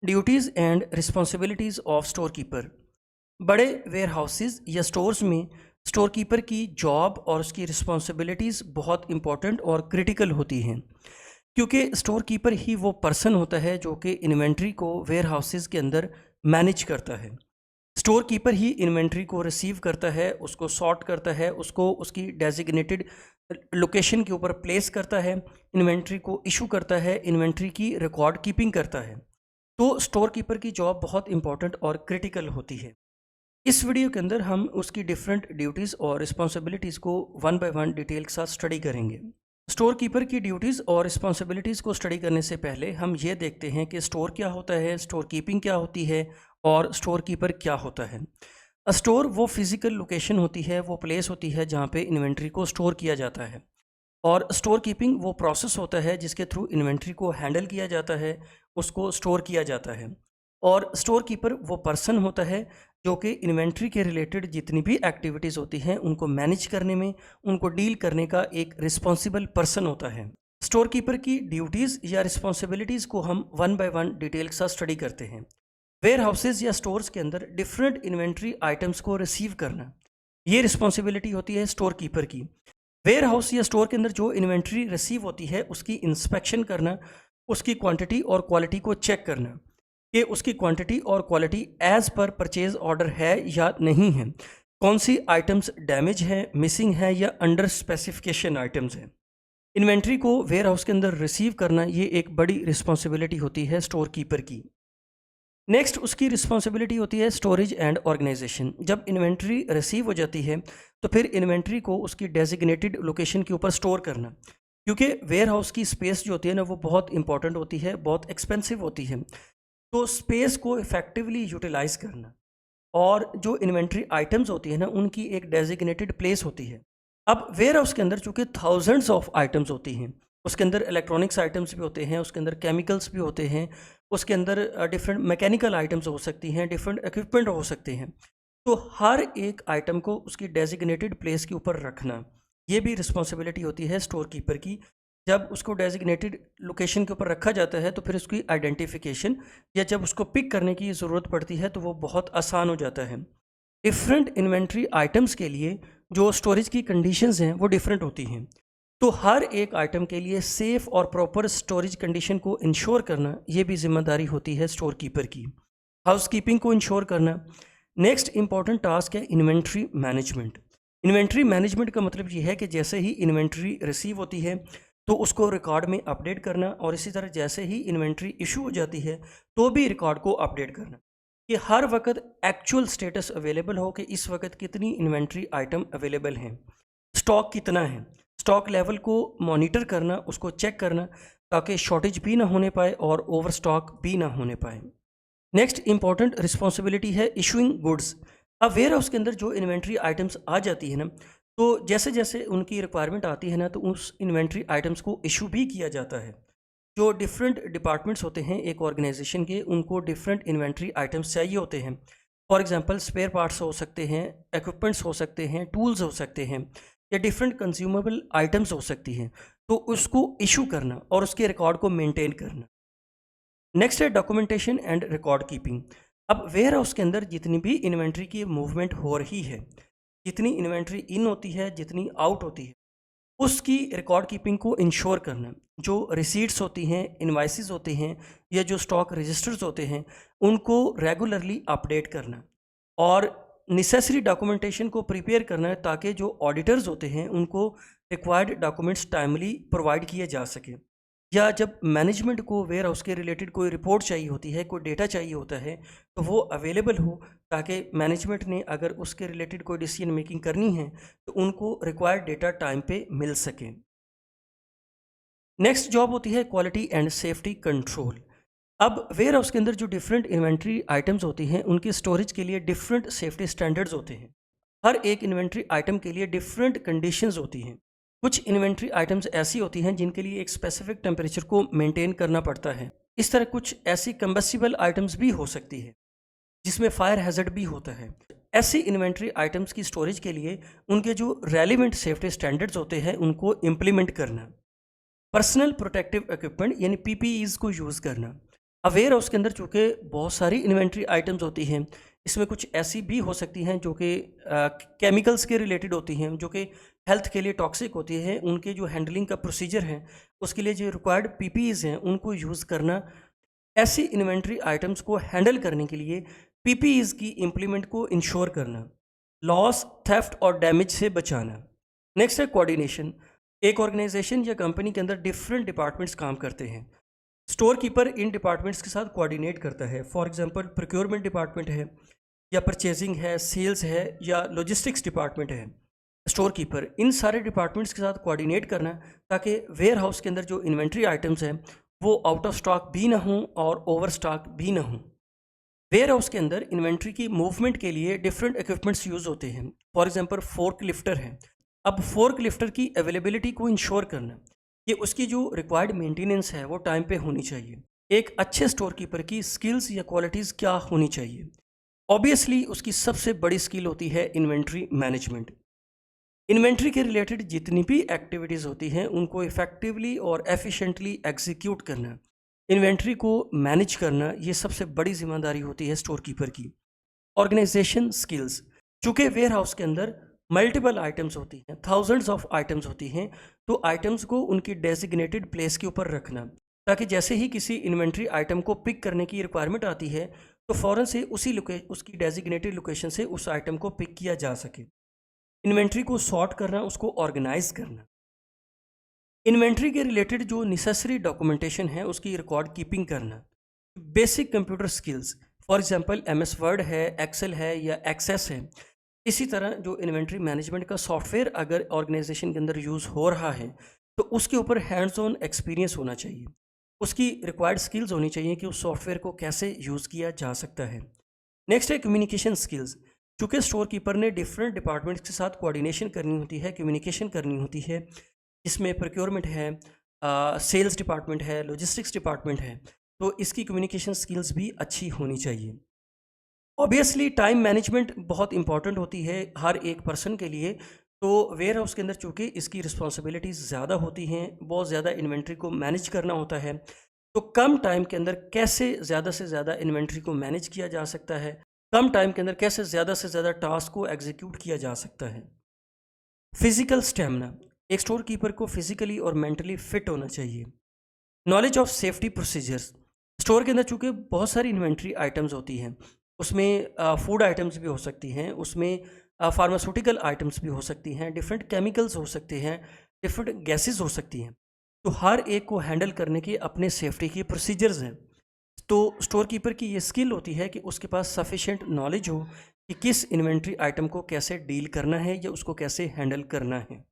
Duties and responsibilities of store keeper. बड़े where houses या stores में स्टोर कीपर की जॉब और उसकी रिस्पॉन्सिबिलिटीज़ बहुत इंपॉर्टेंट और क्रिटिकल होती हैं, क्योंकि स्टोर कीपर ही वो पर्सन होता है जो कि इन्वेंट्री को वेयर हाउसेज के अंदर मैनेज करता है। स्टोर कीपर ही इन्वेंट्री को रिसीव करता है, उसको सॉर्ट करता है, उसको उसकी डेजिग्नेटेड लोकेशन के ऊपर प्लेस करता है, इन्वेंट्री को इशू करता है, इन्वेंट्री की रिकॉर्ड कीपिंग करता है। तो स्टोर कीपर की जॉब बहुत इंपॉर्टेंट और क्रिटिकल होती है। इस वीडियो के अंदर हम उसकी डिफरेंट ड्यूटीज़ और रिस्पॉन्सिबिलिटीज़ को वन बाय वन डिटेल के साथ स्टडी करेंगे। स्टोर कीपर की ड्यूटीज़ और रिस्पॉन्सिबिलिटीज़ को स्टडी करने से पहले हम ये देखते हैं कि स्टोर क्या होता है, स्टोर कीपिंग क्या होती है और स्टोर कीपर क्या होता है। स्टोर वो फिज़िकल लोकेशन होती है, वो प्लेस होती है जहाँ पे इन्वेंट्री को स्टोर किया जाता है। और स्टोर कीपिंग वो प्रोसेस होता है जिसके थ्रू इन्वेंट्री को हैंडल किया जाता है, उसको स्टोर किया जाता है। और स्टोर कीपर वो पर्सन होता है जो कि इन्वेंट्री के रिलेटेड जितनी भी एक्टिविटीज़ होती हैं उनको मैनेज करने में, उनको डील करने का एक रिस्पॉन्सिबल पर्सन होता है। स्टोर कीपर की ड्यूटीज़ या रिस्पॉन्सिबिलिटीज़ को हम वन बाय वन डिटेल के साथ स्टडी करते हैं। वेयर हाउसेज या स्टोर्स के अंदर डिफरेंट इन्वेंट्री आइटम्स को रिसीव करना, ये रिस्पॉन्सिबिलिटी होती है स्टोर कीपर की। वेयर हाउस या स्टोर के अंदर जो इन्वेंट्री रिसीव होती है उसकी इंस्पेक्शन करना, उसकी क्वांटिटी और क्वालिटी को चेक करना कि उसकी क्वांटिटी और quality as per purchase order है या नहीं है, कौन सी आइटम्स डैमेज है, मिसिंग है या अंडर स्पेसिफिकेशन आइटम्स हैं। इन्वेंट्री को वेयर हाउस के अंदर रिसीव करना ये एक बड़ी रिस्पॉन्सिबिलिटी होती है स्टोर कीपर की। नेक्स्ट उसकी रिस्पॉन्सिबिलिटी होती है स्टोरेज एंड ऑर्गेनाइजेशन। जब इन्वेंट्री रिसीव हो जाती है तो फिर इन्वेंट्री को उसकी डेजिग्नेटेड लोकेशन के ऊपर स्टोर करना, क्योंकि वेयर हाउस की स्पेस जो होती है ना वो बहुत इंपॉर्टेंट होती है, बहुत एक्सपेंसिव होती है। तो स्पेस को इफेक्टिवली यूटिलाइज करना और जो इन्वेंट्री आइटम्स होती है ना उनकी एक डेजिग्नेटेड प्लेस होती है। अब वेयर हाउस के अंदर चूँकि थाउजेंड्स ऑफ आइटम्स होती हैं, उसके अंदर इलेक्ट्रॉनिक्स आइटम्स भी होते हैं, उसके अंदर केमिकल्स भी होते हैं, उसके अंदर डिफरेंट मैकेनिकल आइटम्स हो सकती हैं, डिफरेंट इक्विपमेंट हो सकते हैं। तो हर एक आइटम को उसकी डेजिग्नेटेड प्लेस के ऊपर रखना, ये भी रिस्पॉन्सिबिलिटी होती है स्टोर कीपर की। जब उसको डेजिग्नेटेड लोकेशन के ऊपर रखा जाता है तो फिर उसकी आइडेंटिफिकेशन या जब उसको पिक करने की ज़रूरत पड़ती है तो वो बहुत आसान हो जाता है। डिफरेंट इन्वेंट्री आइटम्स के लिए जो स्टोरेज की कंडीशंस हैं वो डिफरेंट होती हैं। तो हर एक आइटम के लिए सेफ़ और प्रॉपर स्टोरेज कंडीशन को इंश्योर करना ये भी ज़िम्मेदारी होती है स्टोर कीपर की। हाउस कीपिंग को इंश्योर करना। नेक्स्ट इंपॉर्टेंट टास्क है इन्वेंट्री मैनेजमेंट। इन्वेंट्री मैनेजमेंट का मतलब ये है कि जैसे ही इन्वेंट्री रिसीव होती है तो उसको रिकॉर्ड में अपडेट करना, और इसी तरह जैसे ही इन्वेंट्री इशू हो जाती है तो भी रिकॉर्ड को अपडेट करना कि हर वक्त एक्चुअल स्टेटस अवेलेबल हो कि इस वक्त कितनी इन्वेंट्री आइटम अवेलेबल हैं, स्टॉक कितना है। स्टॉक लेवल को मॉनिटर करना, उसको चेक करना ताकि शॉर्टेज भी ना होने पाए और ओवर स्टॉक भी ना होने पाए। नेक्स्ट इंपॉर्टेंट रिस्पॉन्सिबिलिटी है इशूइंग गुड्स। अब वेयर हाउस के अंदर जो इन्वेंट्री आइटम्स आ जाती है ना, तो जैसे जैसे उनकी रिक्वायरमेंट आती है ना तो उस इन्वेंट्री आइटम्स को इशू भी किया जाता है। जो डिफरेंट डिपार्टमेंट्स होते हैं एक ऑर्गेनाइजेशन के, उनको डिफरेंट इन्वेंट्री आइटम्स चाहिए होते हैं। फॉर एग्जांपल स्पेयर पार्ट्स हो सकते हैं, इक्विपमेंट्स हो सकते हैं, टूल्स हो सकते हैं या डिफरेंट कंज्यूमेबल आइटम्स हो सकती हैं। तो उसको इशू करना और उसके रिकॉर्ड को मेंटेन करना। नेक्स्ट है डॉक्यूमेंटेशन एंड रिकॉर्ड कीपिंग। अब वेयर हाउस के अंदर जितनी भी इन्वेंट्री की मूवमेंट हो रही है, जितनी इन्वेंट्री इन होती है, जितनी आउट होती है, उसकी रिकॉर्ड कीपिंग को इंश्योर करना। जो रिसीट्स होती हैं, इनवाइसेस होते हैं या जो स्टॉक रजिस्टर्स होते हैं उनको रेगुलरली अपडेट करना और नेसेसरी डॉक्यूमेंटेशन को प्रिपेयर करना है ताकि जो ऑडिटर्स होते हैं उनको रिक्वायर्ड डॉक्यूमेंट्स टाइमली प्रोवाइड किए जा सकें। या जब मैनेजमेंट को वेयर हाउस के रिलेटेड कोई रिपोर्ट चाहिए होती है, कोई डेटा चाहिए होता है, तो वो अवेलेबल हो ताकि मैनेजमेंट ने अगर उसके रिलेटेड कोई डिसीजन मेकिंग करनी है तो उनको रिक्वायर्ड डेटा टाइम पे मिल सके। नेक्स्ट जॉब होती है क्वालिटी एंड सेफ्टी कंट्रोल। अब वेयर हाउस के अंदर जो डिफरेंट इन्वेंट्री आइटम्स होती हैं उनकी स्टोरेज के लिए डिफरेंट सेफ्टी स्टैंडर्ड्स होते हैं। हर एक इन्वेंट्री आइटम के लिए डिफरेंट कंडीशंस होती हैं। कुछ इन्वेंट्री आइटम्स ऐसी होती हैं जिनके लिए एक स्पेसिफिक टेम्परेचर को मेंटेन करना पड़ता है। इस तरह कुछ ऐसी कंबस्टिबल आइटम्स भी हो सकती है जिसमें फायर हैजर्ड भी होता है। ऐसी इन्वेंट्री आइटम्स की स्टोरेज के लिए उनके जो रेलिवेंट सेफ्टी स्टैंडर्ड्स होते हैं उनको इम्प्लीमेंट करना। पर्सनल प्रोटेक्टिव इक्विपमेंट यानी पीपीईज को यूज़ करना। अब वेयर हाउस के अंदर चूँकि बहुत सारी इन्वेंट्री आइटम्स होती हैं, इसमें कुछ ऐसी भी हो सकती हैं जो कि केमिकल्स के रिलेटेड होती हैं, जो कि हेल्थ के लिए टॉक्सिक होती है। उनके जो हैंडलिंग का प्रोसीजर है, उसके लिए जो रिक्वायर्ड पीपीईज़ हैं, उनको यूज़ करना, ऐसी इन्वेंट्री आइटम्स को हैंडल करने के लिए पीपीईज़ की इम्प्लीमेंट को इंश्योर करना, लॉस, थेफ्ट और डैमेज से बचाना। नेक्स्ट है कोऑर्डिनेशन। एक ऑर्गेनाइजेशन या कंपनी के अंदर डिफरेंट डिपार्टमेंट्स काम करते हैं। स्टोर कीपर इन डिपार्टमेंट्स के साथ कोऑर्डिनेट करता है। फॉर एग्जांपल प्रोक्योरमेंट डिपार्टमेंट है, या परचेजिंग है, सेल्स है, या लॉजिस्टिक्स डिपार्टमेंट है। स्टोर कीपर इन सारे डिपार्टमेंट्स के साथ कोऑर्डिनेट करना, ताकि वेयर हाउस के अंदर जो इन्वेंट्री आइटम्स हैं वो आउट ऑफ स्टॉक भी ना हों और ओवर स्टॉक भी ना हों। वेयर हाउस के अंदर इन्वेंट्री की मूवमेंट के लिए डिफरेंट इक्विपमेंट्स यूज़ होते हैं। फॉर एग्जांपल फोर्क लिफ्टर है। अब फोर्क लिफ्टर की अवेलेबिलिटी को इंश्योर करना कि उसकी जो रिक्वायर्ड मेंटेनेंस है वो टाइम पे होनी चाहिए। एक अच्छे स्टोर कीपर की स्किल्स या क्वालिटीज़ क्या होनी चाहिए? ऑब्वियसली उसकी सबसे बड़ी स्किल होती है इन्वेंट्री मैनेजमेंट। इन्वेंट्री के रिलेटेड जितनी भी एक्टिविटीज़ होती हैं उनको इफ़ेक्टिवली और एफिशिएंटली एग्जीक्यूट करना, इन्वेंट्री को मैनेज करना, ये सबसे बड़ी ज़िम्मेदारी होती है स्टोर कीपर की। ऑर्गेनाइजेशन स्किल्स, चूँकि वेयर हाउस के अंदर मल्टीपल आइटम्स होती हैं, थाउजेंड्स ऑफ आइटम्स होती हैं, तो आइटम्स को उनकी डेजिग्नेटेड प्लेस के ऊपर रखना, ताकि जैसे ही किसी इन्वेंट्री आइटम को पिक करने की रिक्वायरमेंट आती है तो फ़ौरन से उसकी डेजिग्नेटेड लोकेशन से उस आइटम को पिक किया जा सके। इन्वेंट्री को सॉर्ट करना, उसको ऑर्गेनाइज करना, इन्वेंट्री के रिलेटेड जो नेसेसरी डॉक्यूमेंटेशन है उसकी रिकॉर्ड कीपिंग करना, basic computer skills, for example MS word है, एक्सेल है या एक्सेस है। इसी तरह जो इन्वेंट्री मैनेजमेंट का सॉफ्टवेयर अगर ऑर्गेनाइजेशन के अंदर यूज़ हो रहा है तो उसके ऊपर हैंड्स ऑन एक्सपीरियंस होना चाहिए। उसकी रिक्वायर्ड स्किल्स होनी चाहिए कि उस सॉफ्टवेयर को कैसे यूज़ किया जा सकता है। नेक्स्ट है कम्युनिकेशन स्किल्स। चूँकि स्टोर कीपर ने डिफरेंट डिपार्टमेंट्स के साथ कोऑर्डिनेशन करनी होती है, कम्युनिकेशन करनी होती है, इसमें प्रोक्योरमेंट है, सेल्स डिपार्टमेंट है, लॉजिस्टिक्स डिपार्टमेंट है, तो इसकी कम्युनिकेशन स्किल्स भी अच्छी होनी चाहिए। ऑब्वियसली टाइम मैनेजमेंट बहुत इंपॉर्टेंट होती है हर एक पर्सन के लिए। तो वेयर हाउस के अंदर चूँकि इसकी रिस्पॉन्सिबिलिटीज़ ज़्यादा होती हैं, बहुत ज़्यादा इन्वेंट्री को मैनेज करना होता है, तो कम टाइम के अंदर कैसे ज़्यादा से ज़्यादा इन्वेंट्री को मैनेज किया जा सकता है, कम टाइम के अंदर कैसे ज़्यादा से ज़्यादा टास्क को एग्जीक्यूट किया जा सकता है। फिजिकल स्टेमिना, एक स्टोर कीपर को फिजिकली और मेंटली फिट होना चाहिए। Knowledge of safety procedures, store के अंदर चूँकि बहुत सारी इन्वेंट्री आइटम्स होती हैं, उसमें फूड आइटम्स भी हो सकती हैं, उसमें फार्मास्यूटिकल आइटम्स भी हो सकती हैं, डिफरेंट केमिकल्स हो सकते हैं, डिफरेंट गैसेस हो सकती हैं। तो हर एक को हैंडल करने के अपने सेफ्टी के प्रोसीजर्स हैं। तो स्टोर कीपर की ये स्किल होती है कि उसके पास सफिशिएंट नॉलेज हो कि किस इन्वेंट्री आइटम को कैसे डील करना है या उसको कैसे हैंडल करना है।